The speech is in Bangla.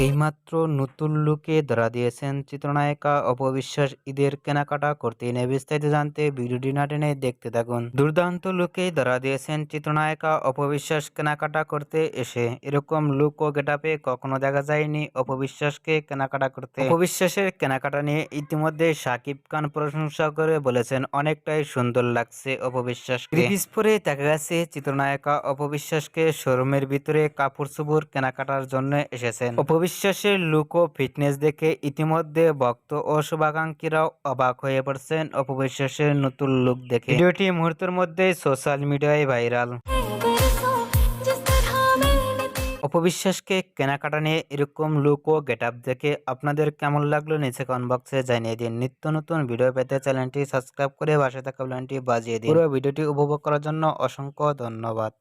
এইমাত্র নতুন লুকে ধরা দিয়েছেন চিত্রনায়িকা অপবিশ্বাস। ঈদের কেনাকাটা করতে এনে বিস্তারিত জানতে ভিডিওটি না টেনে দেখতে থাকুন। দুর্দান্ত লুকেই ধরা দিয়েছেন চিত্রনায়িকা অপবিশ্বাস কেনাকাটা করতে এসে। এরকম লুক ও গেটআপে কখনো দেখা যায়নি অপবিশ্বাসকে কেনাকাটা করতে। অপবিশ্বাসের কেনাকাটা নিয়ে ইতিমধ্যে শাকিব খান প্রশংসা করে বলেছেন অনেকটাই সুন্দর লাগছে অপবিশ্বাসকে। রিভিউজ পরে দেখা গেছে চিত্রনায়িকা অপবিশ্বাসকে শোরুমের ভিতরে কাপড় চোপড় কেনাকাটার জন্য এসেছেন। অপবিশ্বাসের লুক ও ফিটনেস দেখে ইতিমধ্যে ভক্ত ও শুভাকাঙ্ক্ষীরাও অবাক হয়ে পড়ছেন অপবিশ্বাসের নতুন লুক দেখে। ভিডিওটি মুহূর্তের মধ্যে সোশ্যাল মিডিয়ায় ভাইরাল। অপবিশ্বাসকে কেনাকাটা নিয়ে এরকম লুক ও গেটআপ দেখে আপনাদের কেমন লাগলো নিচে কমেন্ট বক্সে জানিয়ে দিন। নিত্য নতুন ভিডিও পেতে চ্যানেলটি সাবস্ক্রাইব করে পাশে থাকা বেলটি বাজিয়ে দিন। পুরো ভিডিওটি উপভোগ করার জন্য অসংখ্য ধন্যবাদ।